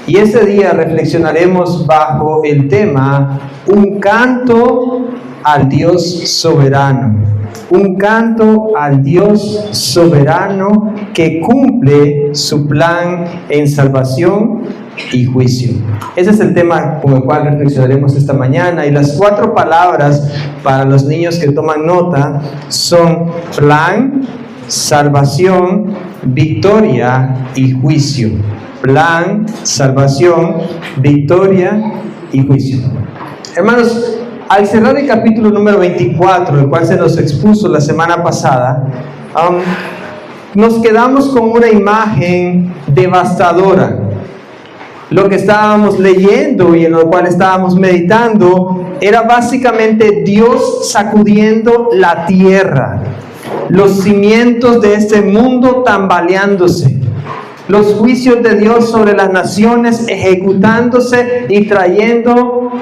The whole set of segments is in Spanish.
Y ese día reflexionaremos bajo el tema Un canto al Dios soberano. Un canto al Dios soberano que cumple su plan en salvación y juicio. Ese es el tema con el cual reflexionaremos esta mañana. Y las 4 palabras para los niños que toman nota son plan, salvación, victoria y juicio. Plan, salvación, victoria y juicio. Hermanos, al cerrar el capítulo número 24, el cual se nos expuso la semana pasada, nos quedamos con una imagen devastadora. Lo que estábamos leyendo y en lo cual estábamos meditando era básicamente Dios sacudiendo la tierra, los cimientos de este mundo tambaleándose, los juicios de Dios sobre las naciones ejecutándose y trayendo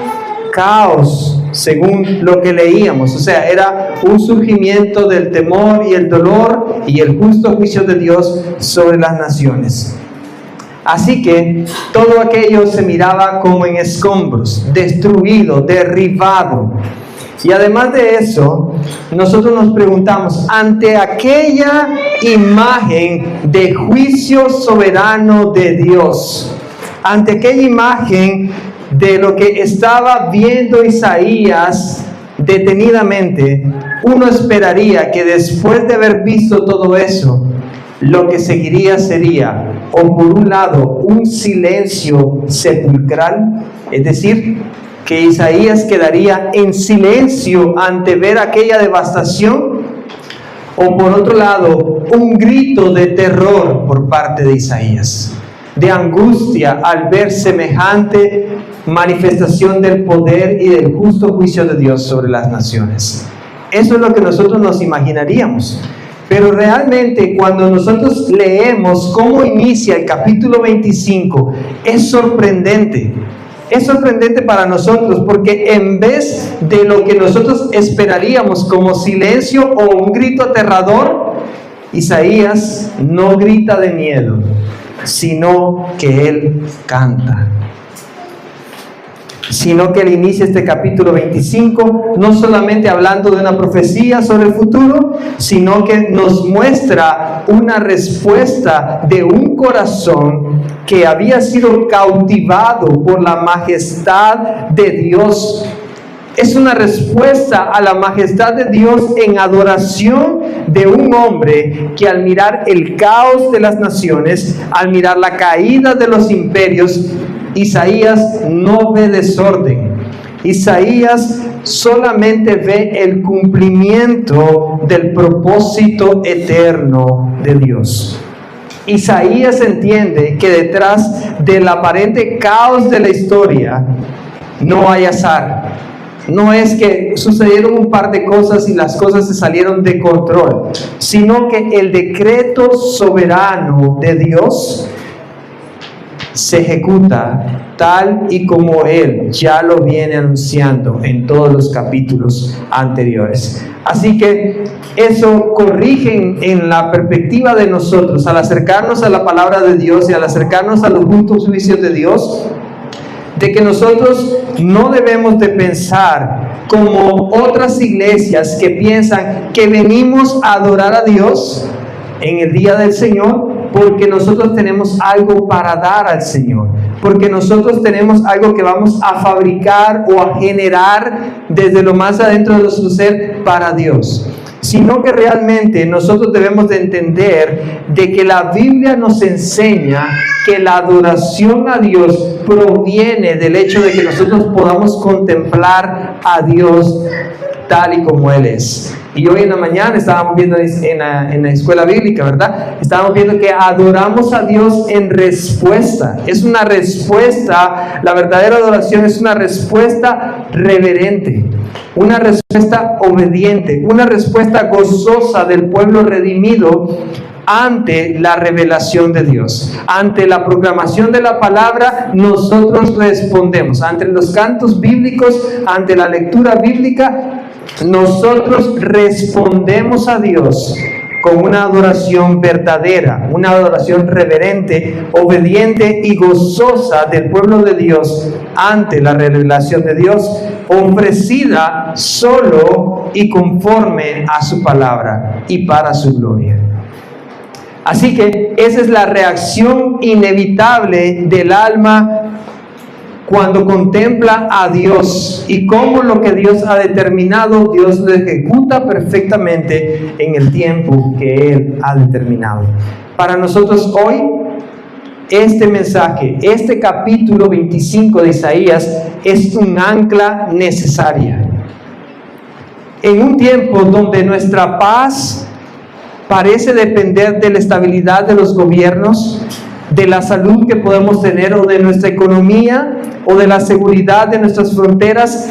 caos, según lo que leíamos. O sea, era un surgimiento del temor y el dolor y el justo juicio de Dios sobre las naciones. Así que todo aquello se miraba como en escombros, destruido, derribado. Y además de eso, nosotros nos preguntamos, ante aquella imagen de juicio soberano de Dios, ante aquella imagen de lo que estaba viendo Isaías detenidamente, uno esperaría que después de haber visto todo eso, lo que seguiría sería, o por un lado, un silencio sepulcral, es decir, que Isaías quedaría en silencio ante ver aquella devastación, o por otro lado, un grito de terror por parte de Isaías, de angustia al ver semejante manifestación del poder y del justo juicio de Dios sobre las naciones. Eso es lo que nosotros nos imaginaríamos. Pero realmente cuando nosotros leemos cómo inicia el capítulo 25, es sorprendente. Es sorprendente para nosotros porque en vez de lo que nosotros esperaríamos como silencio o un grito aterrador, Isaías no grita de miedo, sino que él canta. Sino que él inicia este capítulo 25 no solamente hablando de una profecía sobre el futuro, sino que nos muestra una respuesta de un corazón que había sido cautivado por la majestad de Dios. Es una respuesta a la majestad de Dios en adoración de un hombre que al mirar el caos de las naciones, al mirar la caída de los imperios, Isaías no ve desorden. Isaías solamente ve el cumplimiento del propósito eterno de Dios. Isaías entiende que detrás del aparente caos de la historia no hay azar. No es que sucedieron un par de cosas y las cosas se salieron de control, sino que el decreto soberano de Dios se ejecuta tal y como Él ya lo viene anunciando en todos los capítulos anteriores. Así que eso corrige en la perspectiva de nosotros, al acercarnos a la palabra de Dios y al acercarnos a los justos juicios de Dios, de que nosotros no debemos de pensar como otras iglesias que piensan que venimos a adorar a Dios en el día del Señor porque nosotros tenemos algo para dar al Señor, porque nosotros tenemos algo que vamos a fabricar o a generar desde lo más adentro de nuestro ser para Dios, sino que realmente nosotros debemos de entender de que la Biblia nos enseña que la adoración a Dios proviene del hecho de que nosotros podamos contemplar a Dios tal y como Él es. Y hoy en la mañana estábamos viendo en la escuela bíblica, ¿verdad? Estábamos viendo que adoramos a Dios en respuesta. Es una respuesta, la verdadera adoración es una respuesta reverente, una respuesta obediente, una respuesta gozosa del pueblo redimido ante la revelación de Dios. Ante la proclamación de la palabra, nosotros respondemos. Ante los cantos bíblicos, ante la lectura bíblica, nosotros respondemos a Dios con una adoración verdadera, una adoración reverente, obediente y gozosa del pueblo de Dios ante la revelación de Dios, ofrecida solo y conforme a su palabra y para su gloria. Así que esa es la reacción inevitable del alma cuando contempla a Dios y cómo lo que Dios ha determinado, Dios lo ejecuta perfectamente en el tiempo que Él ha determinado. Para nosotros hoy, este mensaje, este capítulo 25 de Isaías es un ancla necesaria. En un tiempo donde nuestra paz parece depender de la estabilidad de los gobiernos, de la salud que podemos tener o de nuestra economía o de la seguridad de nuestras fronteras,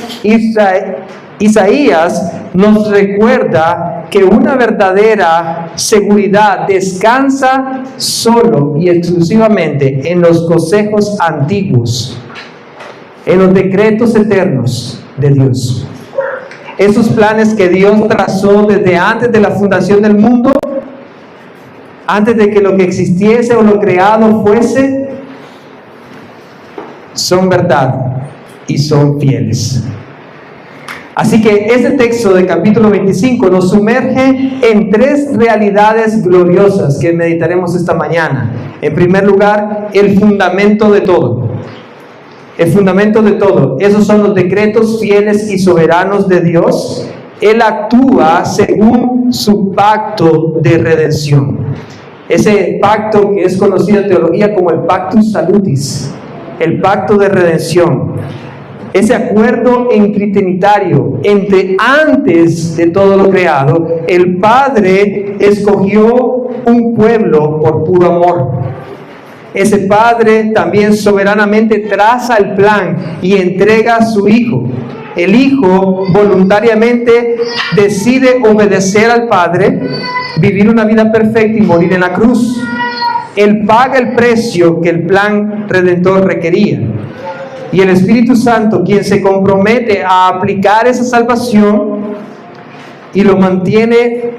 Isaías nos recuerda que una verdadera seguridad descansa solo y exclusivamente en los consejos antiguos, en los decretos eternos de Dios. Esos planes que Dios trazó desde antes de la fundación del mundo, antes de que lo que existiese o lo creado fuese, son verdad y son fieles. Así que este texto de capítulo 25 nos sumerge en tres realidades gloriosas que meditaremos esta mañana. En primer lugar, el fundamento de todo. El fundamento de todo. Esos son los decretos fieles y soberanos de Dios. Él actúa según su pacto de redención. Ese pacto que es conocido en teología como el Pactus Salutis, el pacto de redención. Ese acuerdo trinitario entre antes de todo lo creado, el Padre escogió un pueblo por puro amor. Ese Padre también soberanamente traza el plan y entrega a su Hijo. El Hijo voluntariamente decide obedecer al Padre, vivir una vida perfecta y morir en la cruz. Él paga el precio que el plan redentor requería. Y el Espíritu Santo, quien se compromete a aplicar esa salvación y lo mantiene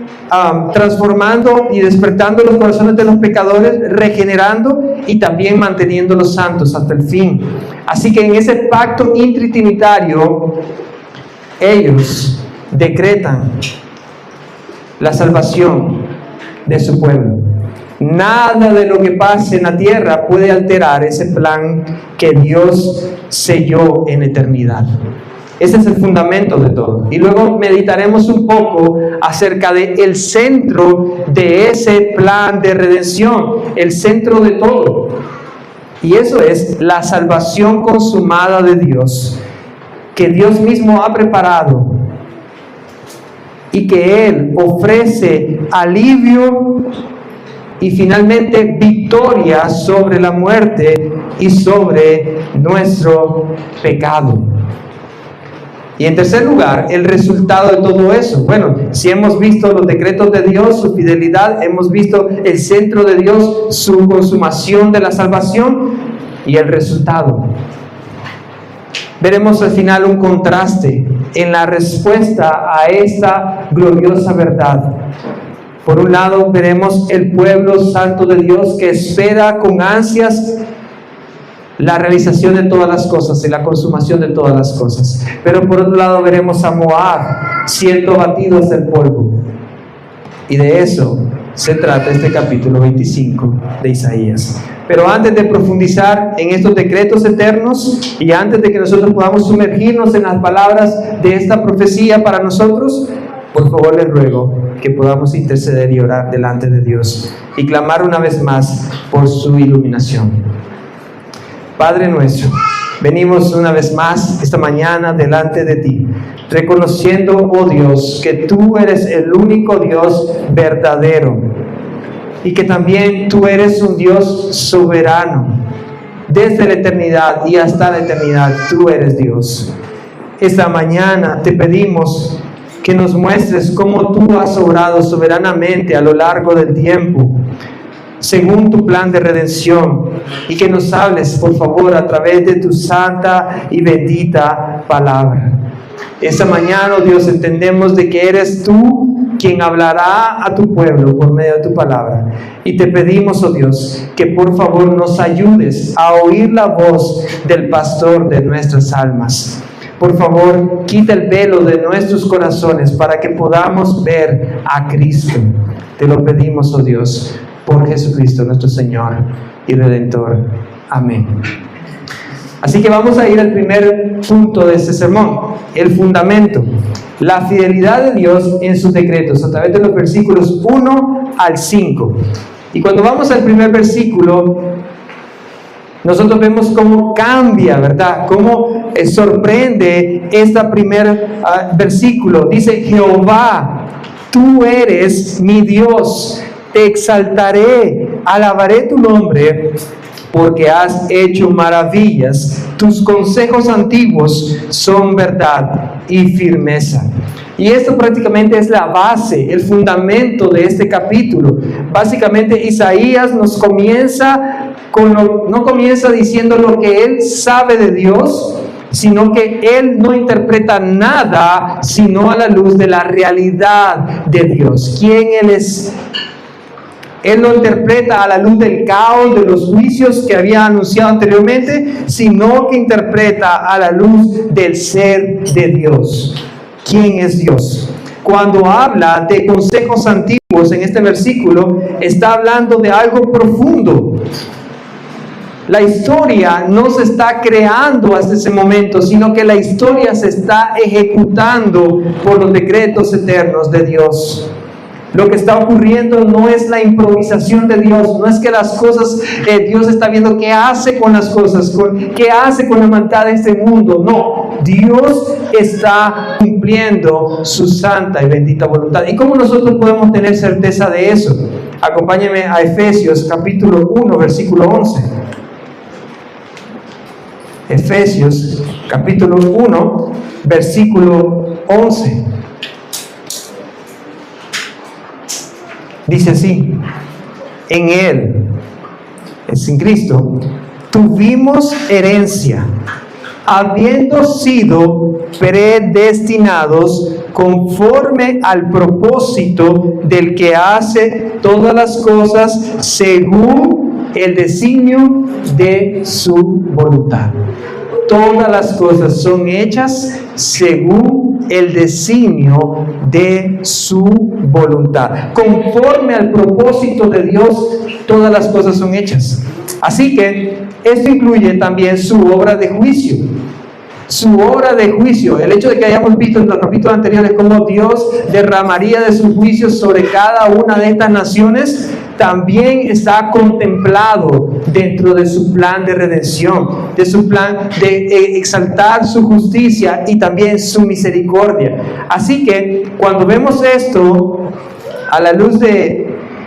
transformando y despertando los corazones de los pecadores, regenerando y también manteniéndolos santos hasta el fin. Así que en ese pacto intritrinitario, ellos decretan la salvación de su pueblo. Nada de lo que pase en la tierra puede alterar ese plan que Dios selló en eternidad. Ese es el fundamento de todo. Y luego meditaremos un poco acerca del centro de ese plan de redención, el centro de todo. Y eso es la salvación consumada de Dios, que Dios mismo ha preparado y que Él ofrece alivio y finalmente victoria sobre la muerte y sobre nuestro pecado. Y en tercer lugar, el resultado de todo eso. Bueno, si hemos visto los decretos de Dios, su fidelidad, hemos visto el centro de Dios, su consumación de la salvación y el resultado. Veremos al final un contraste en la respuesta a esta gloriosa verdad. Por un lado, veremos el pueblo santo de Dios que espera con ansias la realización de todas las cosas y la consumación de todas las cosas. Pero por otro lado, veremos a Moab siendo batido hasta el polvo. Y de eso se trata este capítulo 25 de Isaías. Pero antes de profundizar en estos decretos eternos y antes de que nosotros podamos sumergirnos en las palabras de esta profecía para nosotros, por favor les ruego que podamos interceder y orar delante de Dios y clamar una vez más por su iluminación. Padre nuestro, venimos una vez más esta mañana delante de ti, reconociendo, oh Dios, que tú eres el único Dios verdadero y que también tú eres un Dios soberano. Desde la eternidad y hasta la eternidad, tú eres Dios. Esta mañana te pedimos que nos muestres cómo tú has obrado soberanamente a lo largo del tiempo, según tu plan de redención, y que nos hables, por favor, a través de tu santa y bendita palabra. Esta mañana, oh Dios, entendemos de que eres tú quien hablará a tu pueblo por medio de tu palabra. Y te pedimos, oh Dios, que por favor nos ayudes a oír la voz del pastor de nuestras almas. Por favor, quita el velo de nuestros corazones para que podamos ver a Cristo. Te lo pedimos, oh Dios, por Jesucristo nuestro Señor y Redentor. Amén. Así que vamos a ir al primer punto de este sermón, el fundamento, la fidelidad de Dios en sus decretos, a través de los versículos 1 al 5. Y cuando vamos al primer versículo, nosotros vemos cómo cambia, ¿verdad? Cómo sorprende este primer versículo. Dice: Jehová, tú eres mi Dios, te exaltaré, alabaré tu nombre, porque has hecho maravillas. Tus consejos antiguos son verdad y firmeza. Y esto prácticamente es la base, el fundamento de este capítulo. Básicamente Isaías nos comienza no comienza diciendo lo que él sabe de Dios, sino que él no interpreta nada sino a la luz de la realidad de Dios. ¿Quién él es? Él no interpreta a la luz del caos, de los juicios que había anunciado anteriormente, sino que interpreta a la luz del ser de Dios. ¿Quién es Dios? Cuando habla de consejos antiguos en este versículo, está hablando de algo profundo. La historia no se está creando hasta ese momento, sino que la historia se está ejecutando por los decretos eternos de Dios. Lo que está ocurriendo no es la improvisación de Dios, no es que las cosas, Dios está viendo qué hace con las cosas, qué hace con la maldad de este mundo. No, Dios está cumpliendo su santa y bendita voluntad. ¿Y cómo nosotros podemos tener certeza de eso? Acompáñenme a Efesios capítulo 1, versículo 11. Efesios capítulo 1, versículo 11. Dice así: en Él, es en Cristo, tuvimos herencia, habiendo sido predestinados conforme al propósito del que hace todas las cosas según el designio de su voluntad. Todas las cosas son hechas según el designio de su voluntad. Conforme al propósito de Dios, todas las cosas son hechas. Así que esto incluye también su obra de juicio. Su obra de juicio, el hecho de que hayamos visto en los capítulos anteriores cómo Dios derramaría de sus juicios sobre cada una de estas naciones, también está contemplado dentro de su plan de redención, de su plan de exaltar su justicia y también su misericordia. Así que cuando vemos esto a la luz de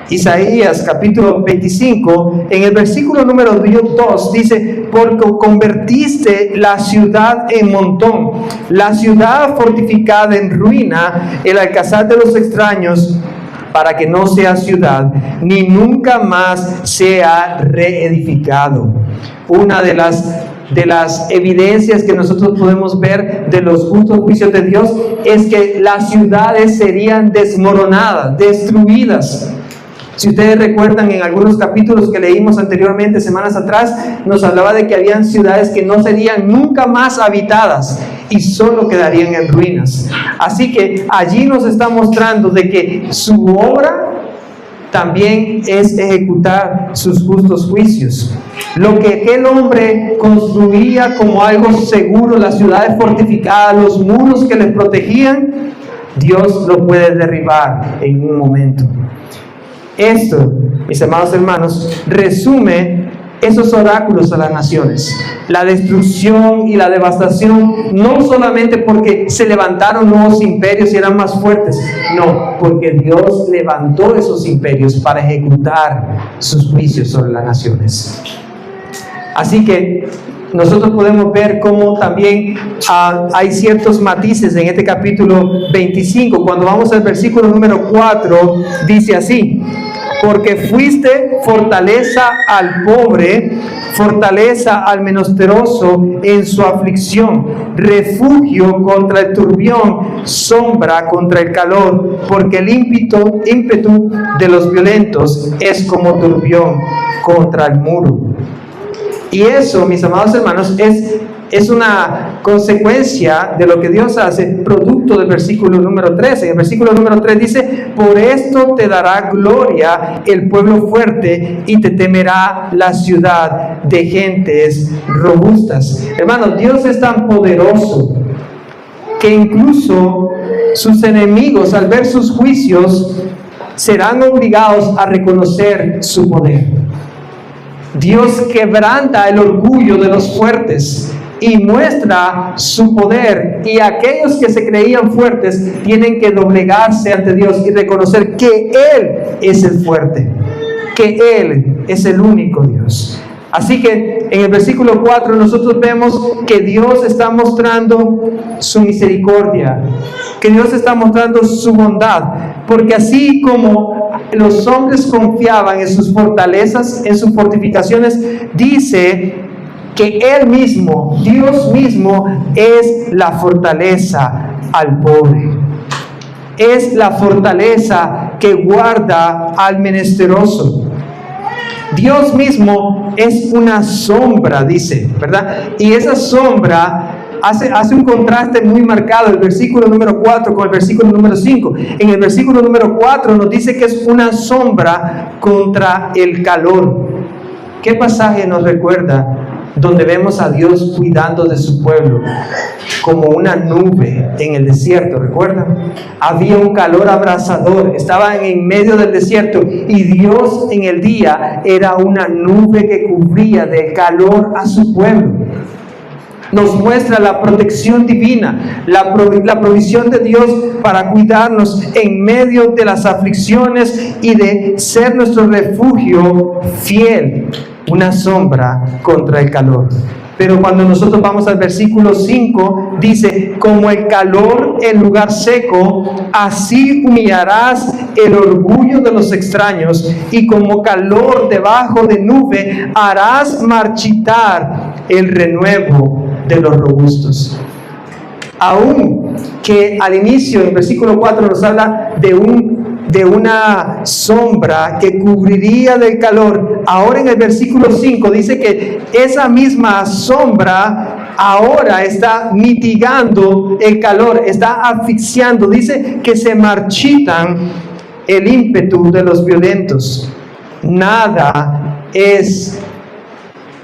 Isaías capítulo 25, en el versículo número 2 dice: porque convertiste la ciudad en montón, la ciudad fortificada en ruina, el alcázar de los extraños, para que no sea ciudad, ni nunca más sea reedificado. Una de las evidencias que nosotros podemos ver de los justos juicios de Dios es que las ciudades serían desmoronadas, destruidas. Si ustedes recuerdan, en algunos capítulos que leímos anteriormente, semanas atrás, nos hablaba de que habían ciudades que no serían nunca más habitadas y solo quedarían en ruinas. Así que allí nos está mostrando de que su obra también es ejecutar sus justos juicios. Lo que aquel hombre construía como algo seguro, las ciudades fortificadas, los muros que les protegían, Dios lo puede derribar en un momento. Esto, mis amados hermanos, resume esos oráculos a las naciones. La destrucción y la devastación, no solamente porque se levantaron nuevos imperios y eran más fuertes, no, porque Dios levantó esos imperios para ejecutar sus juicios sobre las naciones. Así que nosotros podemos ver cómo también hay ciertos matices en este capítulo 25. Cuando vamos al versículo número 4, dice así: porque fuiste fortaleza al pobre, fortaleza al menesteroso en su aflicción, refugio contra el turbión, sombra contra el calor, porque el ímpetu de los violentos es como turbión contra el muro. Y eso, mis amados hermanos, es una consecuencia de lo que Dios hace, producto del versículo número 13. En el versículo número 3 dice: por esto te dará gloria el pueblo fuerte y te temerá la ciudad de gentes robustas. Hermanos, Dios es tan poderoso que incluso sus enemigos, al ver sus juicios, serán obligados a reconocer su poder. Dios quebranta el orgullo de los fuertes y muestra su poder, y aquellos que se creían fuertes tienen que doblegarse ante Dios y reconocer que Él es el fuerte, que Él es el único Dios. Así que en el versículo 4 nosotros vemos que Dios está mostrando su misericordia, que Dios está mostrando su bondad, porque así como los hombres confiaban en sus fortalezas, en sus fortificaciones, dice que Él mismo, Dios mismo, es la fortaleza al pobre. Es la fortaleza que guarda al menesteroso. Dios mismo es una sombra, dice, ¿verdad? Y esa sombra hace un contraste muy marcado, el versículo número 4 con el versículo número 5. En el versículo número 4 nos dice que es una sombra contra el calor. ¿Qué pasaje nos recuerda? Donde vemos a Dios cuidando de su pueblo como una nube en el desierto, ¿recuerdan? Había un calor abrasador, estaban en medio del desierto y Dios en el día era una nube que cubría de calor a su pueblo. Nos muestra la protección divina, la provisión de Dios para cuidarnos en medio de las aflicciones y de ser nuestro refugio fiel, una sombra contra el calor. Pero cuando nosotros vamos al versículo 5, dice: como el calor en lugar seco, así humillarás el orgullo de los extraños, y como calor debajo de nube, harás marchitar el renuevo de los robustos. Aún que al inicio, en el versículo 4, nos habla de una sombra que cubriría del calor, ahora en el versículo 5 dice que esa misma sombra ahora está mitigando el calor, está asfixiando. Dice que se marchitan el ímpetu de los violentos. Nada es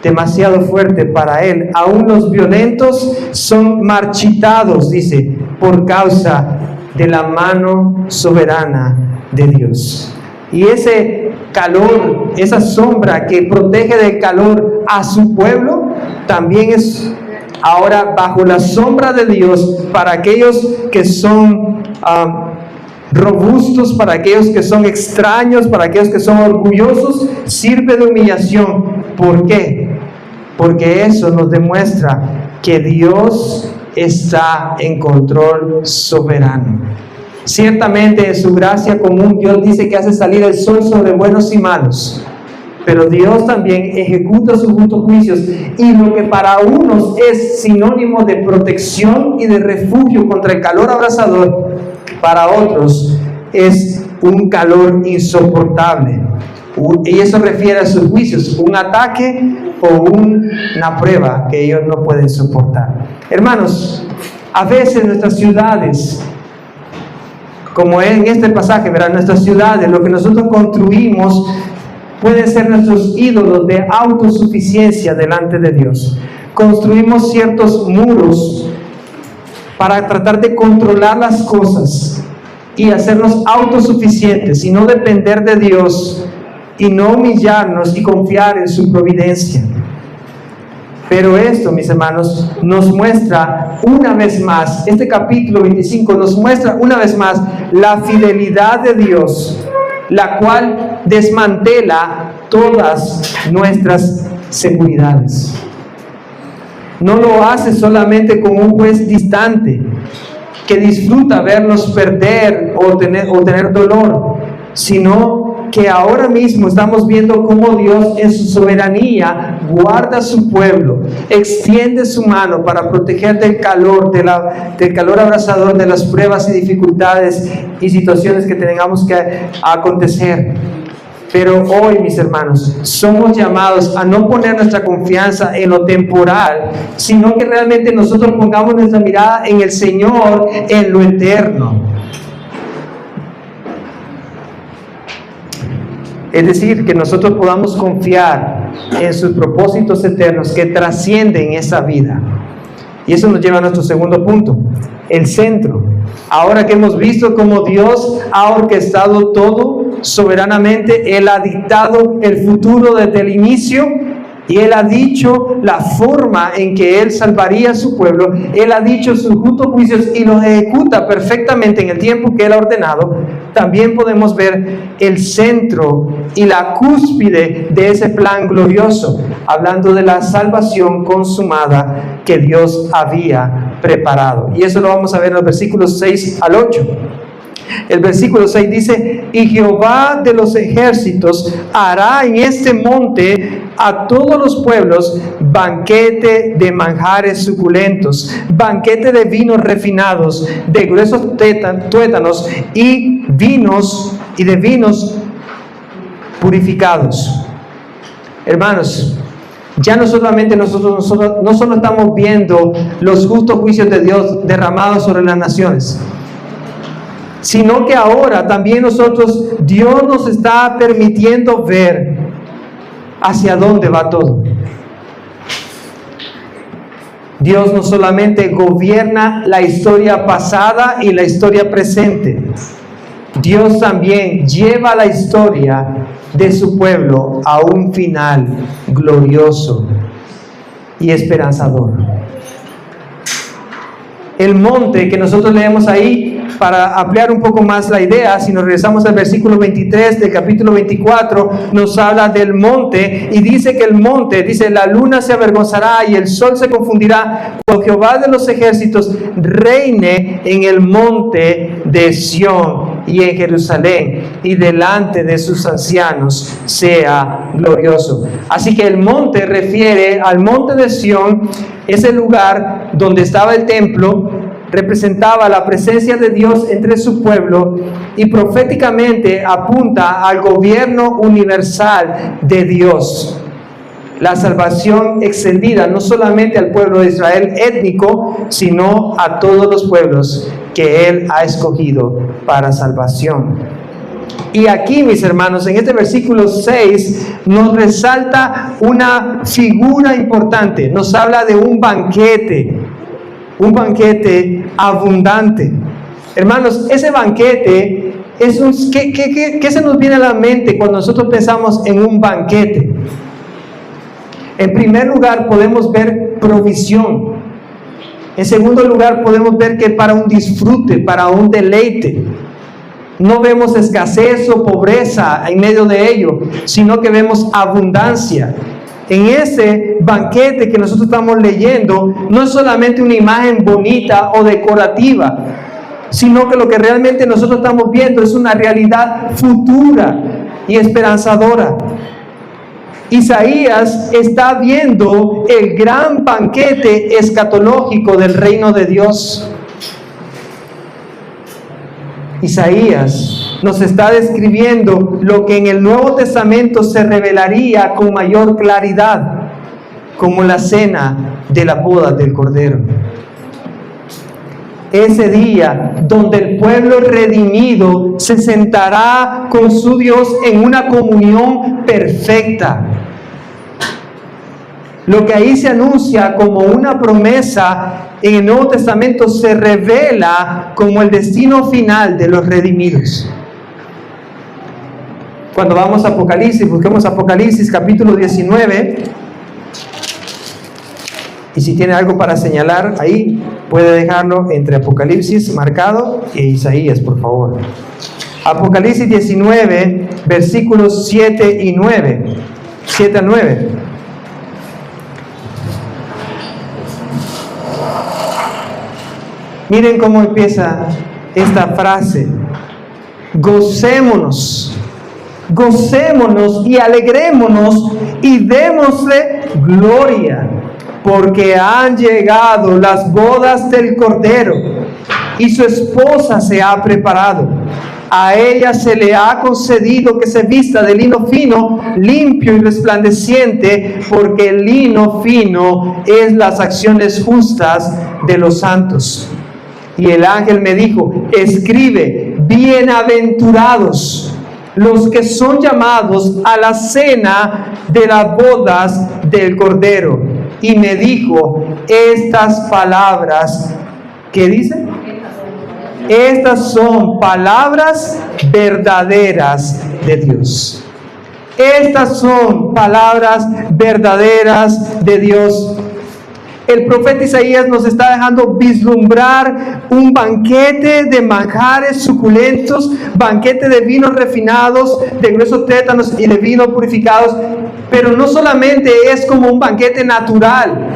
demasiado fuerte para Él. Aún los violentos son marchitados, dice, por causa de la mano soberana de Dios. Y ese calor, esa sombra que protege del calor a su pueblo, también es ahora bajo la sombra de Dios para aquellos que son robustos, para aquellos que son extraños, para aquellos que son orgullosos, sirve de humillación. ¿Por qué? Porque eso nos demuestra que Dios está en control soberano. Ciertamente en su gracia común Dios dice que hace salir el sol sobre buenos y malos, pero Dios también ejecuta sus justos juicios, y lo que para unos es sinónimo de protección y de refugio contra el calor abrasador, para otros es un calor insoportable. Y eso refiere a sus juicios, un ataque o una prueba que ellos no pueden soportar. Hermanos, a veces nuestras ciudades, como en este pasaje, ¿verdad? Nuestras ciudades, lo que nosotros construimos, pueden ser nuestros ídolos de autosuficiencia delante de Dios. Construimos ciertos muros para tratar de controlar las cosas y hacernos autosuficientes y no depender de Dios, y no humillarnos y confiar en su providencia. Pero esto, mis hermanos, nos muestra una vez más, este capítulo 25 nos muestra una vez más la fidelidad de Dios, la cual desmantela todas nuestras seguridades. No lo hace solamente como un juez distante que disfruta vernos perder o tener dolor, sino que ahora mismo estamos viendo cómo Dios en su soberanía guarda a su pueblo, extiende su mano para proteger del calor abrasador de las pruebas y dificultades y situaciones que tengamos que acontecer. Pero hoy, mis hermanos, somos llamados a no poner nuestra confianza en lo temporal, sino que realmente nosotros pongamos nuestra mirada en el Señor, en lo eterno. Es decir, que nosotros podamos confiar en sus propósitos eternos que trascienden esa vida. Y eso nos lleva a nuestro segundo punto, el centro. Ahora que hemos visto cómo Dios ha orquestado todo soberanamente, Él ha dictado el futuro desde el inicio y Él ha dicho la forma en que Él salvaría a su pueblo. Él ha dicho sus justos juicios y los ejecuta perfectamente en el tiempo que Él ha ordenado. También podemos ver el centro y la cúspide de ese plan glorioso, hablando de la salvación consumada que Dios había preparado. Y eso lo vamos a ver en los versículos 6 al 8. El versículo 6 dice: y Jehová de los ejércitos hará en este monte a todos los pueblos banquete de manjares suculentos, banquete de vinos refinados, de gruesos tuétanos y de vinos purificados. Hermanos, ya no solamente nosotros no solo estamos viendo los justos juicios de Dios derramados sobre las naciones, sino que ahora también Dios nos está permitiendo ver hacia dónde va todo. Dios no solamente gobierna la historia pasada y la historia presente, Dios también lleva la historia de su pueblo a un final glorioso y esperanzador. El monte que nosotros leemos ahí, para ampliar un poco más la idea, si nos regresamos al versículo 23 del capítulo 24, nos habla del monte y dice que el monte, dice: la luna se avergonzará y el sol se confundirá cuando Jehová de los ejércitos reine en el monte de Sión y en Jerusalén, y delante de sus ancianos sea glorioso. Así que el monte refiere al monte de Sión, ese lugar donde estaba el templo, representaba la presencia de Dios entre su pueblo y proféticamente apunta al gobierno universal de Dios. La salvación extendida no solamente al pueblo de Israel étnico, sino a todos los pueblos que Él ha escogido para salvación. Y aquí, mis hermanos, en este versículo 6 nos resalta una figura importante. Nos habla de un banquete abundante. Hermanos, ese banquete es ¿qué se nos viene a la mente cuando nosotros pensamos en un banquete? En primer lugar, podemos ver provisión. En segundo lugar, podemos ver que para un disfrute, para un deleite. No vemos escasez o pobreza en medio de ello, sino que vemos abundancia. En ese banquete que nosotros estamos leyendo, no es solamente una imagen bonita o decorativa, sino que lo que realmente nosotros estamos viendo es una realidad futura y esperanzadora. Isaías está viendo el gran banquete escatológico del reino de Dios. Isaías nos está describiendo lo que en el Nuevo Testamento se revelaría con mayor claridad, como la cena de la boda del Cordero. Ese día donde el pueblo redimido se sentará con su Dios en una comunión perfecta. Lo que ahí se anuncia como una promesa en el Nuevo Testamento se revela como el destino final de los redimidos. Cuando vamos a Apocalipsis, busquemos Apocalipsis capítulo 19. Y si tiene algo para señalar ahí, puede dejarlo entre Apocalipsis marcado e Isaías, por favor. Apocalipsis 19, versículos 7 y 9. 7 a 9. Miren cómo empieza esta frase: gocémonos Gocémonos y alegrémonos y démosle gloria, porque han llegado las bodas del Cordero y su esposa se ha preparado. A ella se le ha concedido que se vista de lino fino, limpio y resplandeciente, porque el lino fino es las acciones justas de los santos. Y el ángel me dijo: escribe, bienaventurados los que son llamados a la cena de las bodas del Cordero. Y me dijo estas palabras, ¿qué dice? Estas son palabras verdaderas de Dios. Estas son palabras verdaderas de Dios. El profeta Isaías nos está dejando vislumbrar un banquete de manjares suculentos, banquete de vinos refinados, de gruesos tétanos y de vino purificados. Pero no solamente es como un banquete natural,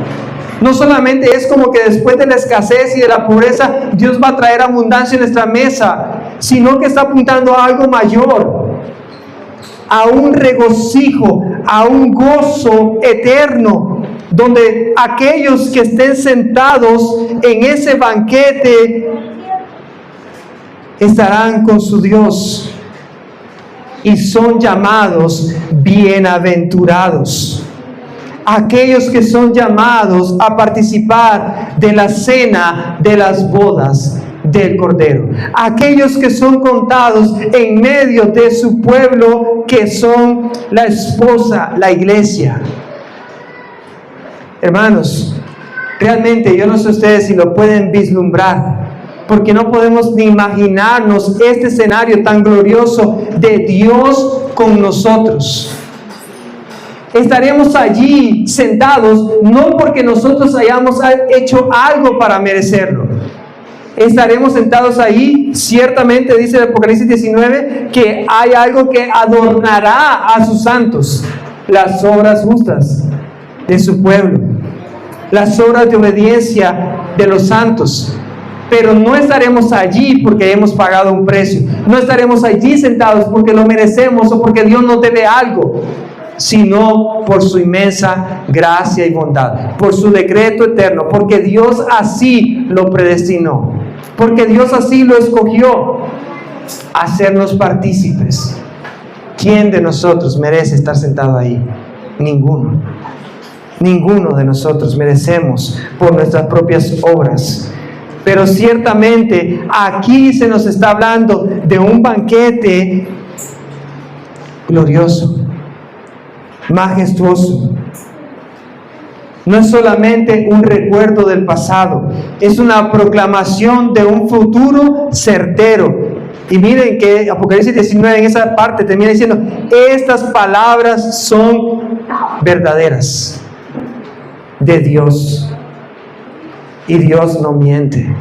no solamente es como que después de la escasez y de la pobreza Dios va a traer abundancia en nuestra mesa, sino que está apuntando a algo mayor, a un regocijo, a un gozo eterno, donde aquellos que estén sentados en ese banquete estarán con su Dios y son llamados bienaventurados. Aquellos que son llamados a participar de la cena de las bodas del Cordero. Aquellos que son contados en medio de su pueblo, que son la esposa, la iglesia. Hermanos, realmente yo no sé ustedes si lo pueden vislumbrar, porque no podemos ni imaginarnos este escenario tan glorioso de Dios con nosotros. Estaremos allí sentados no porque nosotros hayamos hecho algo para merecerlo. Estaremos sentados ahí, ciertamente dice el Apocalipsis 19 que hay algo que adornará a sus santos: las obras justas de su pueblo, las obras de obediencia de los santos. Pero no estaremos allí porque hemos pagado un precio, no estaremos allí sentados porque lo merecemos o porque Dios nos debe algo, sino por su inmensa gracia y bondad, por su decreto eterno, porque Dios así lo predestinó, porque Dios así lo escogió, hacernos partícipes. ¿Quién de nosotros merece estar sentado ahí? Ninguno. Ninguno de nosotros merecemos por nuestras propias obras. Pero ciertamente aquí se nos está hablando de un banquete glorioso, majestuoso. No es solamente un recuerdo del pasado, es una proclamación de un futuro certero. Y miren que Apocalipsis 19 en esa parte termina diciendo: estas palabras son verdaderas de Dios, y Dios no miente.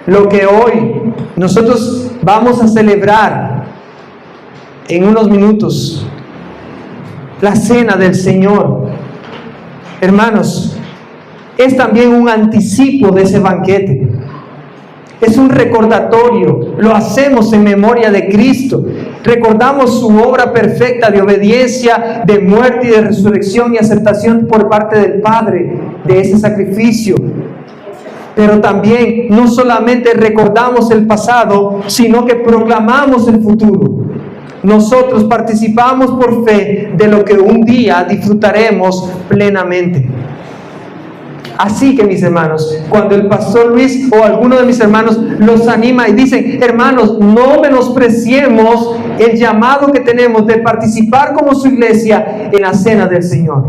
Lo que hoy nosotros vamos a celebrar en unos minutos, la cena del Señor, hermanos, es también un anticipo de ese banquete. Es un recordatorio, lo hacemos en memoria de Cristo. Recordamos su obra perfecta de obediencia, de muerte y de resurrección y aceptación por parte del Padre de ese sacrificio. Pero también no solamente recordamos el pasado, sino que proclamamos el futuro. Nosotros participamos por fe de lo que un día disfrutaremos plenamente. Así que, mis hermanos, cuando el pastor Luis o alguno de mis hermanos los anima y dicen: hermanos, no menospreciemos el llamado que tenemos de participar como su iglesia en la cena del Señor.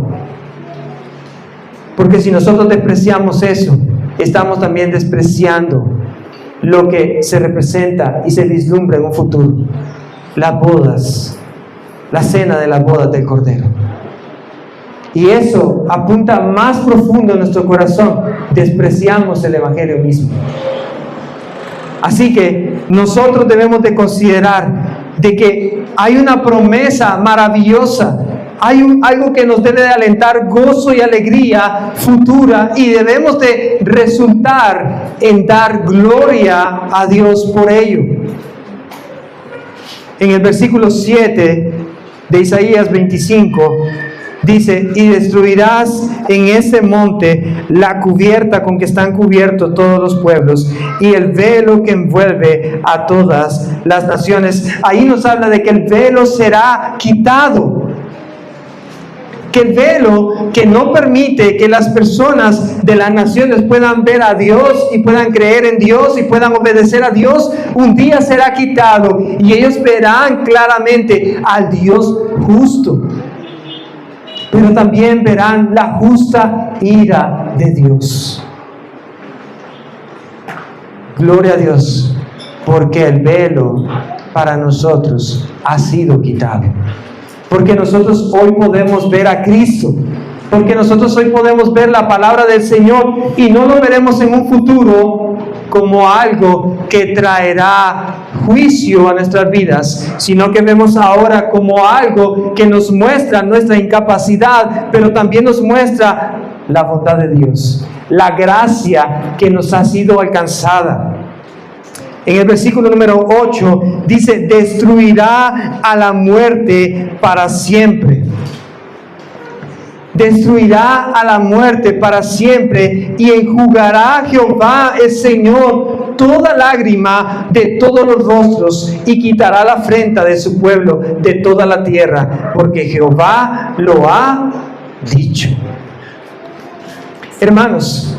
Porque si nosotros despreciamos eso, estamos también despreciando lo que se representa y se vislumbra en un futuro: las bodas, la cena de las bodas del Cordero. Y eso apunta más profundo en nuestro corazón. Despreciamos el Evangelio mismo. Así que nosotros debemos de considerar de que hay una promesa maravillosa, hay algo que nos debe de alentar gozo y alegría futura, y debemos de resultar en dar gloria a Dios por ello. En el versículo 7 de Isaías 25, dice: y destruirás en ese monte la cubierta con que están cubiertos todos los pueblos y el velo que envuelve a todas las naciones. Ahí nos habla de que el velo será quitado. Que el velo que no permite que las personas de las naciones puedan ver a Dios y puedan creer en Dios y puedan obedecer a Dios, un día será quitado y ellos verán claramente al Dios justo. Pero también verán la justa ira de Dios. Gloria a Dios, porque el velo para nosotros ha sido quitado. Porque nosotros hoy podemos ver a Cristo. Porque nosotros hoy podemos ver la palabra del Señor y no lo veremos en un futuro como algo que traerá juicio a nuestras vidas, sino que vemos ahora como algo que nos muestra nuestra incapacidad, pero también nos muestra la bondad de Dios, la gracia que nos ha sido alcanzada. En el versículo número 8 dice: destruirá a la muerte para siempre. Destruirá a la muerte para siempre, y enjugará Jehová el Señor toda lágrima de todos los rostros, y quitará la afrenta de su pueblo de toda la tierra, porque Jehová lo ha dicho. Hermanos,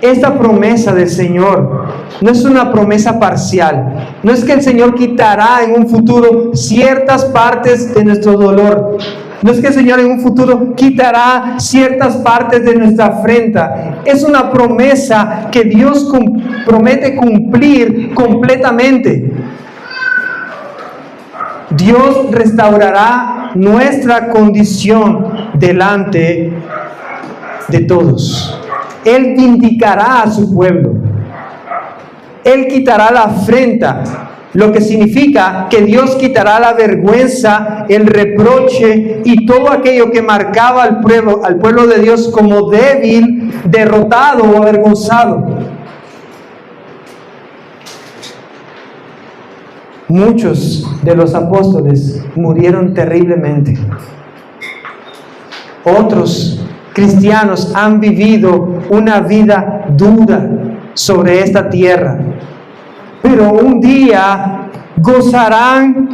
esta promesa del Señor no es una promesa parcial. No es que el Señor quitará en un futuro ciertas partes de nuestro dolor. No es que el Señor en un futuro quitará ciertas partes de nuestra afrenta. Es una promesa que Dios promete cumplir completamente. Dios restaurará nuestra condición delante de todos. Él vindicará a su pueblo. Él quitará la afrenta, lo que significa que Dios quitará la vergüenza, el reproche y todo aquello que marcaba al pueblo de Dios como débil, derrotado o avergonzado. Muchos de los apóstoles murieron terriblemente. Otros cristianos han vivido una vida dura sobre esta tierra, pero un día gozarán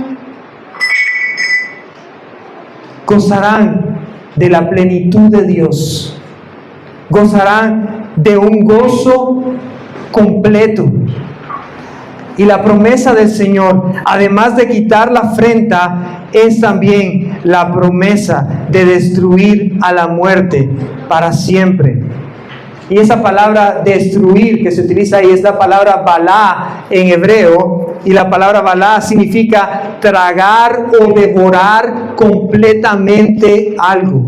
de la plenitud de Dios, gozarán de un gozo completo. Y la promesa del Señor, además de quitar la afrenta, es también la promesa de destruir a la muerte para siempre. Y esa palabra destruir que se utiliza ahí es la palabra balá en hebreo, y la palabra balá significa tragar o devorar completamente algo.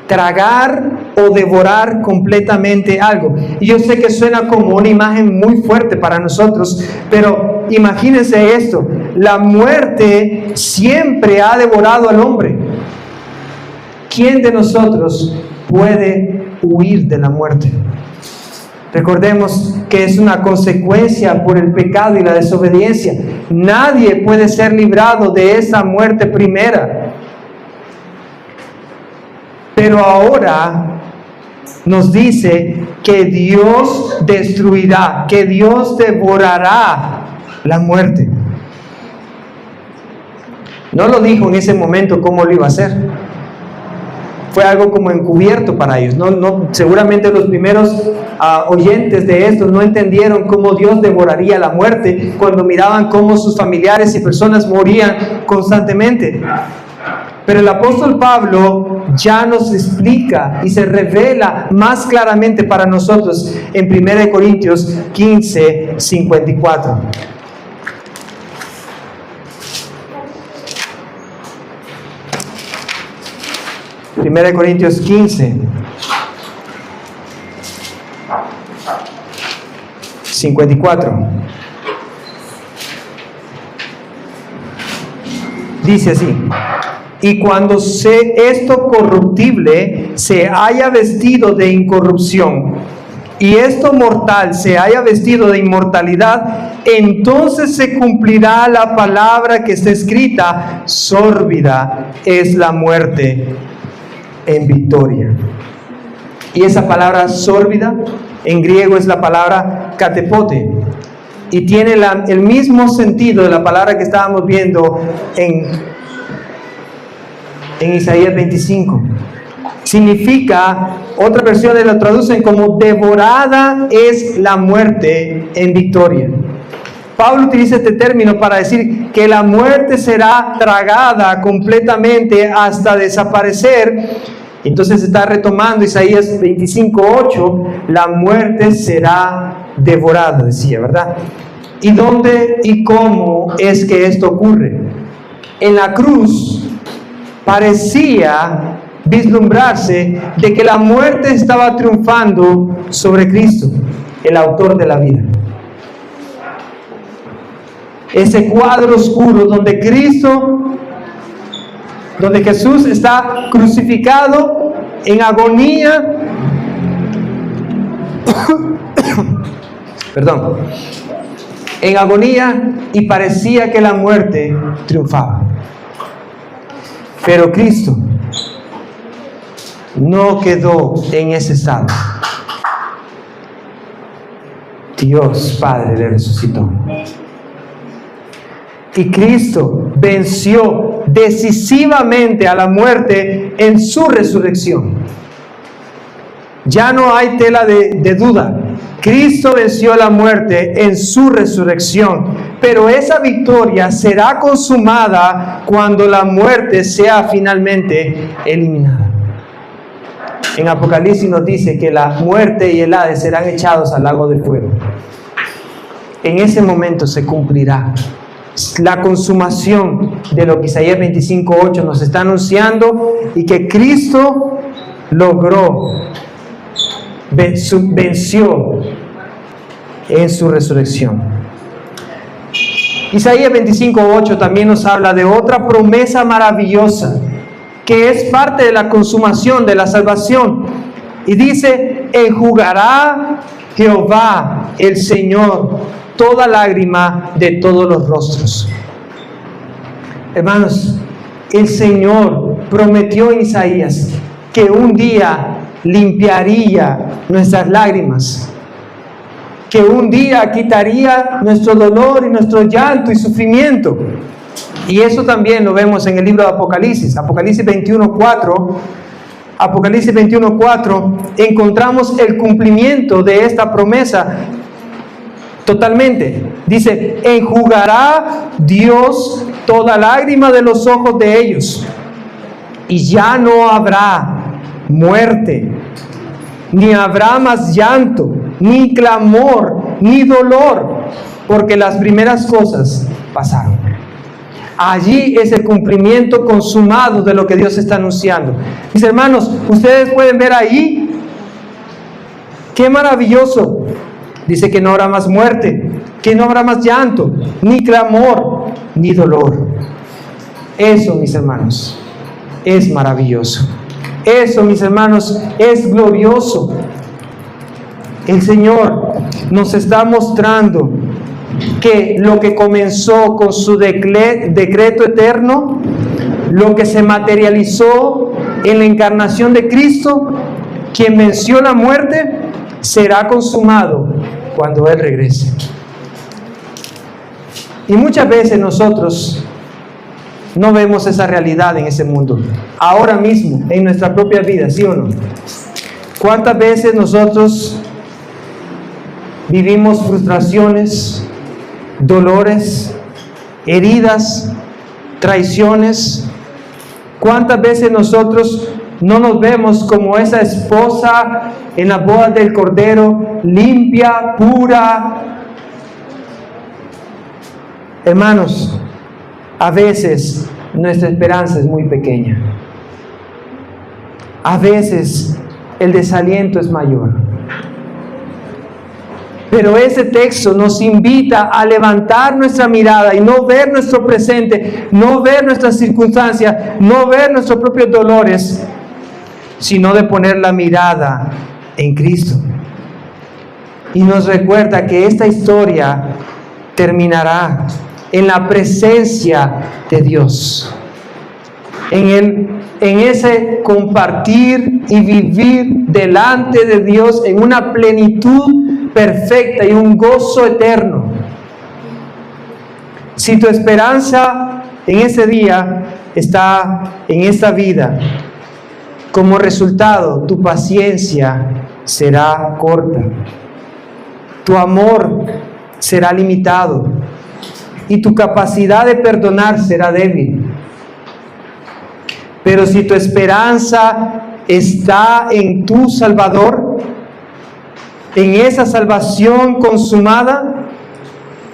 Tragar o devorar completamente algo. Y yo sé que suena como una imagen muy fuerte para nosotros, pero imagínense esto: la muerte siempre ha devorado al hombre. ¿Quién de nosotros puede huir de la muerte? Recordemos que es una consecuencia por el pecado y la desobediencia. Nadie puede ser librado de esa muerte primera. Pero ahora nos dice que Dios destruirá, que Dios devorará la muerte. No lo dijo en ese momento cómo lo iba a hacer. Fue algo como encubierto para ellos. Seguramente los primeros oyentes de esto no entendieron cómo Dios devoraría la muerte cuando miraban cómo sus familiares y personas morían constantemente. Pero el apóstol Pablo ya nos explica y se revela más claramente para nosotros en 1 Corintios 15, 54. Primera de Corintios 15, 54. Dice así: y cuando esto corruptible se haya vestido de incorrupción, y esto mortal se haya vestido de inmortalidad, entonces se cumplirá la palabra que está escrita: sórbida es la muerte en victoria. Y esa palabra sórbida en griego es la palabra katepote, y tiene el mismo sentido de la palabra que estábamos viendo en Isaías 25. Significa, otras versiones lo traducen como: devorada es la muerte en victoria. Pablo utiliza este término para decir que la muerte será tragada completamente hasta desaparecer. Entonces está retomando Isaías 25:8, la muerte será devorada, decía, ¿verdad? ¿Y dónde y cómo es que esto ocurre? En la cruz parecía vislumbrarse de que la muerte estaba triunfando sobre Cristo, el autor de la vida. Ese cuadro oscuro donde Jesús está crucificado en agonía, en agonía, y parecía que la muerte triunfaba. Pero Cristo no quedó en ese estado. Dios Padre le resucitó. Y Cristo venció decisivamente a la muerte en su resurrección. Ya no hay tela de duda. Cristo venció a la muerte en su resurrección, pero esa victoria será consumada cuando la muerte sea finalmente eliminada. En Apocalipsis nos dice que la muerte y el Hades serán echados al lago de fuego. En ese momento se cumplirá la consumación de lo que Isaías 25:8 nos está anunciando, y que Cristo logró, venció en su resurrección. Isaías 25:8 también nos habla de otra promesa maravillosa que es parte de la consumación de la salvación, y dice: enjugará Jehová el Señor toda lágrima de todos los rostros. Hermanos, el Señor prometió en Isaías que un día limpiaría nuestras lágrimas, que un día quitaría nuestro dolor y nuestro llanto y sufrimiento. Y eso también lo vemos en el libro de Apocalipsis. Apocalipsis 21:4 encontramos el cumplimiento de esta promesa totalmente. Dice: enjugará Dios toda lágrima de los ojos de ellos, y ya no habrá muerte, ni habrá más llanto, ni clamor, ni dolor, porque las primeras cosas pasaron. Allí es el cumplimiento consumado de lo que Dios está anunciando. Mis hermanos, ustedes pueden ver ahí, qué maravilloso. Dice que no habrá más muerte, que no habrá más llanto, ni clamor, ni dolor. Eso, mis hermanos, es maravilloso. Eso, mis hermanos, es glorioso. El Señor nos está mostrando que lo que comenzó con su decreto eterno, lo que se materializó en la encarnación de Cristo, quien venció la muerte, será consumado cuando Él regrese. Y muchas veces nosotros no vemos esa realidad en ese mundo, ahora mismo, en nuestra propia vida, ¿sí o no? ¿Cuántas veces nosotros vivimos frustraciones, dolores, heridas, traiciones? ¿Cuántas veces nosotros no nos vemos como esa esposa en las bodas del Cordero, limpia, pura? Hermanos, a veces nuestra esperanza es muy pequeña. A veces el desaliento es mayor. Pero ese texto nos invita a levantar nuestra mirada y no ver nuestro presente, no ver nuestras circunstancias, no ver nuestros propios dolores, sino de poner la mirada en Cristo. y nos recuerda que esta historia terminará en la presencia de Dios, en ese compartir y vivir delante de Dios en una plenitud perfecta y un gozo eterno. Si tu esperanza en ese día está en esta vida, como resultado tu paciencia será corta, tu amor será limitado y tu capacidad de perdonar será débil. Pero si tu esperanza está en tu Salvador, en esa salvación consumada,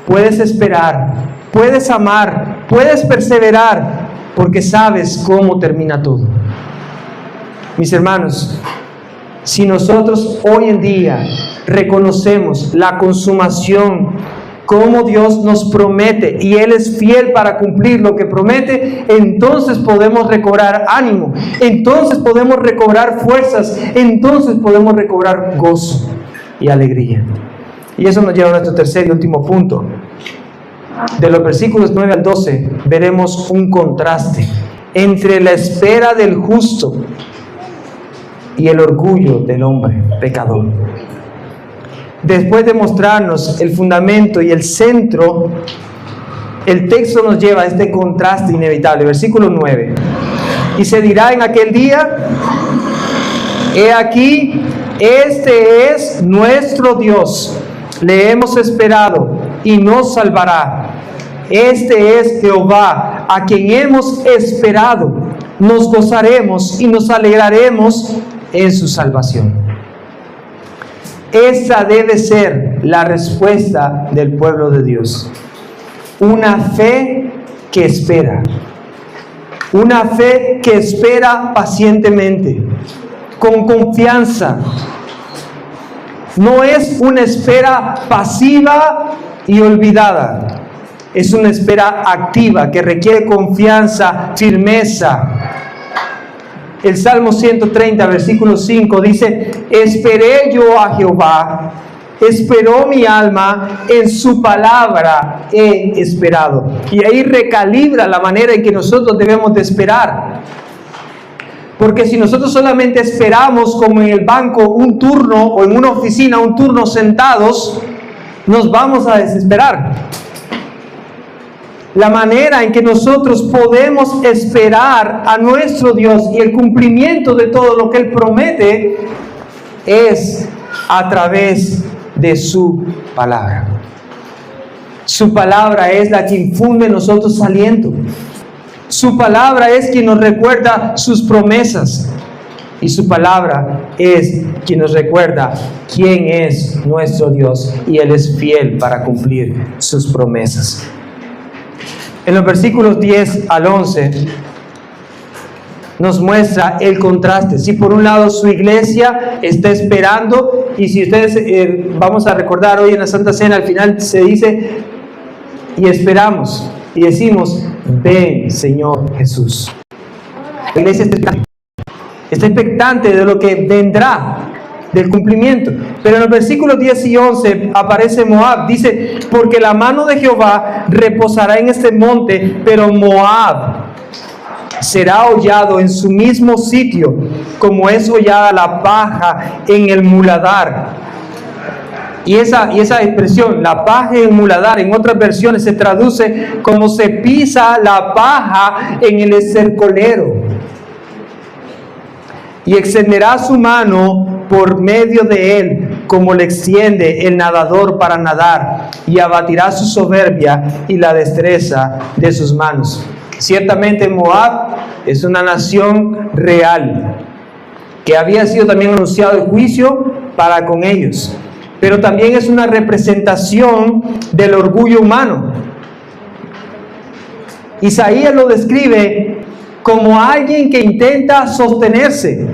puedes esperar, puedes amar, puedes perseverar, porque sabes cómo termina todo. Mis hermanos, si nosotros hoy en día reconocemos la consumación, como Dios nos promete, y Él es fiel para cumplir lo que promete, entonces podemos recobrar ánimo, entonces podemos recobrar fuerzas, entonces podemos recobrar gozo y alegría. Y eso nos lleva a nuestro tercer y último punto. De los versículos 9 al 12 veremos un contraste entre la espera del justo y el orgullo del hombre pecador. Después de mostrarnos el fundamento y el centro, el texto nos lleva a este contraste inevitable. Versículo 9. Y se dirá en aquel día: he aquí, este es nuestro Dios, le hemos esperado y nos salvará. Este es Jehová, a quien hemos esperado. Nos gozaremos y nos alegraremos en su salvación. Esa debe ser la respuesta del pueblo de Dios. Una fe que espera. Una fe que espera pacientemente, con confianza. No es una espera pasiva y olvidada. Es una espera activa que requiere confianza, firmeza. El Salmo 130, versículo 5 dice: esperé yo a Jehová, esperó mi alma, en su palabra he esperado. Y ahí recalibra la manera en que nosotros debemos de esperar. Porque si nosotros solamente esperamos como en el banco un turno, o en una oficina un turno sentados, nos vamos a desesperar. La manera en que nosotros podemos esperar a nuestro Dios y el cumplimiento de todo lo que Él promete es a través de su palabra. Su palabra es la que infunde en nosotros aliento. Su palabra es quien nos recuerda sus promesas. Y su palabra es quien nos recuerda quién es nuestro Dios. Y Él es fiel para cumplir sus promesas. En los versículos 10 al 11 nos muestra el contraste. Si por un lado su iglesia está esperando, y si ustedes vamos a recordar hoy en la Santa Cena, al final se dice: y esperamos, y decimos: ven, Señor Jesús. La iglesia está expectante de lo que vendrá, del cumplimiento. Pero en los versículos 10 y 11 aparece Moab. Dice: porque la mano de Jehová reposará en este monte, pero Moab será hollado en su mismo sitio, como es hollada la paja en el muladar. Y esa expresión, la paja en el muladar, en otras versiones se traduce como se pisa la paja en el estercolero. Y extenderá su mano por medio de él, como le extiende el nadador para nadar, y abatirá su soberbia y la destreza de sus manos. Ciertamente Moab es una nación real, que había sido también anunciado el juicio para con ellos, pero también es una representación del orgullo humano. Isaías lo describe como alguien que intenta sostenerse,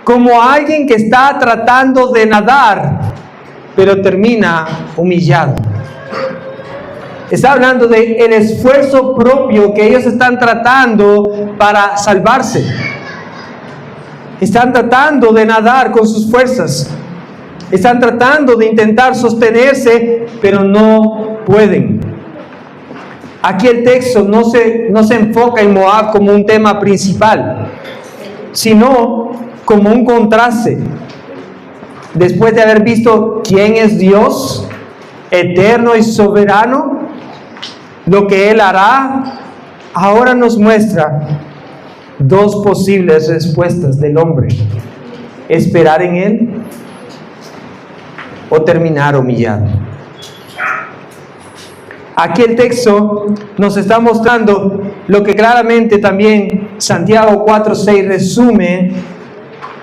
como alguien que está tratando de nadar, pero termina humillado. Está hablando de el esfuerzo propio que ellos están tratando para salvarse. Están tratando de nadar con sus fuerzas, Están tratando de intentar sostenerse, pero no pueden. Aquí el texto no se enfoca en Moab como un tema principal, sino como un contraste. Después de haber visto quién es Dios, eterno y soberano, lo que Él hará, ahora nos muestra dos posibles respuestas del hombre: esperar en Él o terminar humillado. Aquí el texto nos está mostrando lo que claramente también Santiago 4:6 resume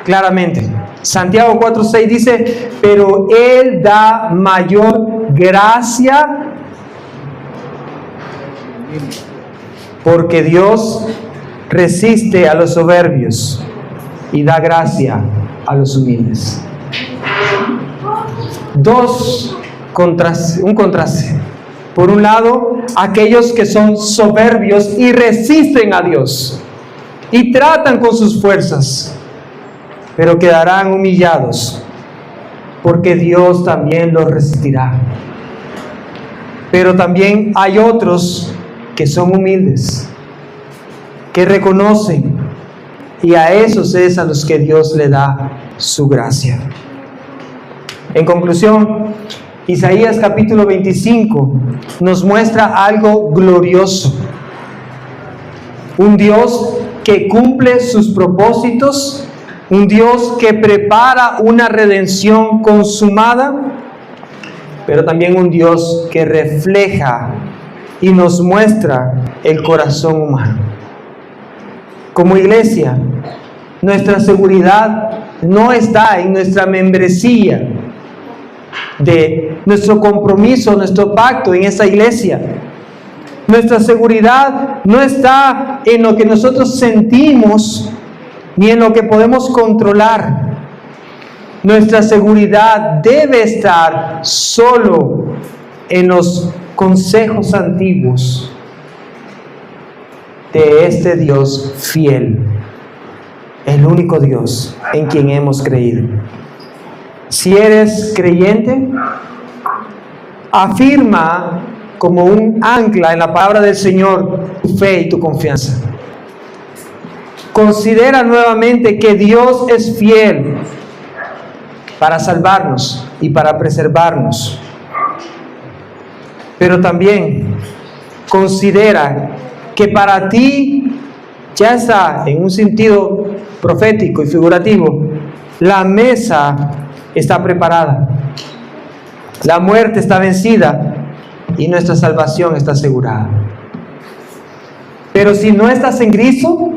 claramente. Santiago 4:6 dice: pero Él da mayor gracia, porque Dios resiste a los soberbios y da gracia a los humildes. Un contraste. Por un lado, aquellos que son soberbios y resisten a Dios y tratan con sus fuerzas, pero quedarán humillados, porque Dios también los resistirá. Pero también hay otros que son humildes, que reconocen, y a esos es a los que Dios le da su gracia. En conclusión, Isaías capítulo 25 nos muestra algo glorioso. Un Dios que cumple sus propósitos, un Dios que prepara una redención consumada, pero también un Dios que refleja y nos muestra el corazón humano. Como iglesia, nuestra seguridad no está en nuestra membresía, de nuestro compromiso, nuestro pacto en esa iglesia. Nuestra seguridad no está en lo que nosotros sentimos ni en lo que podemos controlar. Nuestra seguridad debe estar solo en los consejos antiguos de este Dios fiel, el único Dios en quien hemos creído. Si eres creyente, afirma como un ancla en la palabra del Señor tu fe y tu confianza. Considera nuevamente que Dios es fiel para salvarnos y para preservarnos. Pero también considera que para ti ya está, en un sentido profético y figurativo, la mesa está preparada, la muerte está vencida y nuestra salvación está asegurada. Pero si no estás en Cristo,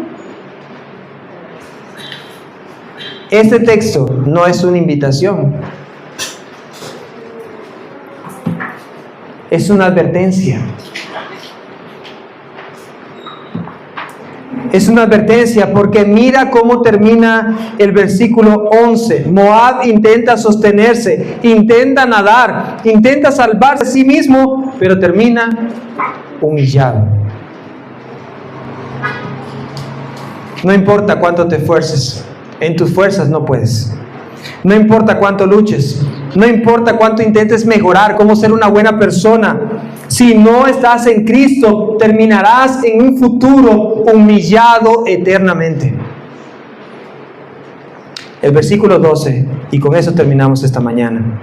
este texto no es una invitación, es una advertencia. Es una advertencia porque mira cómo termina el versículo 11. Moab intenta sostenerse, intenta nadar, intenta salvarse a sí mismo, pero termina humillado. No importa cuánto te esfuerces, en tus fuerzas no puedes. No importa cuánto luches, no importa cuánto intentes mejorar, cómo ser una buena persona. Si no estás en Cristo, terminarás en un futuro humillado eternamente. El versículo 12, y con eso terminamos esta mañana.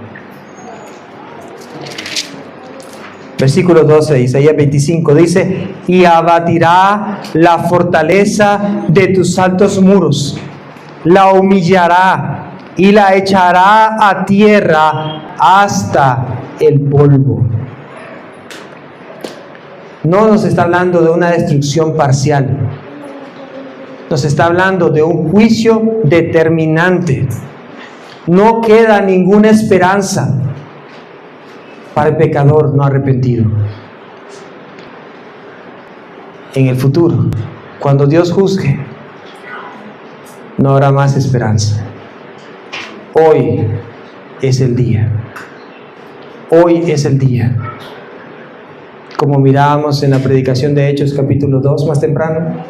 Versículo 12 de Isaías 25 dice: y abatirá la fortaleza de tus altos muros, la humillará y la echará a tierra hasta el polvo. No nos está hablando de una destrucción parcial, nos está hablando de un juicio determinante. No queda ninguna esperanza para el pecador no arrepentido. En el futuro, cuando Dios juzgue, no habrá más esperanza. Hoy es el día. Hoy es el día. Como mirábamos en la predicación de Hechos capítulo 2 más temprano,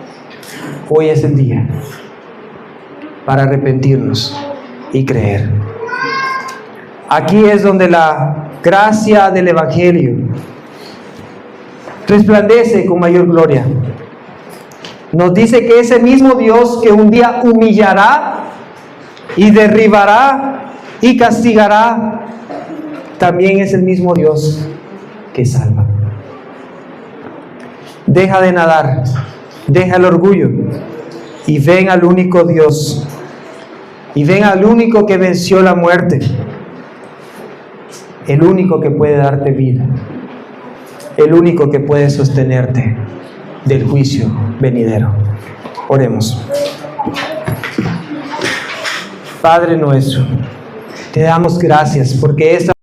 hoy es el día para arrepentirnos y creer. Aquí es donde la gracia del Evangelio resplandece con mayor gloria. Nos dice que ese mismo Dios que un día humillará y derribará y castigará, también es el mismo Dios que salva. Deja de nadar, deja el orgullo y ven al único Dios, y ven al único que venció la muerte, el único que puede darte vida, el único que puede sostenerte del juicio venidero. Oremos. Padre nuestro, te damos gracias porque esta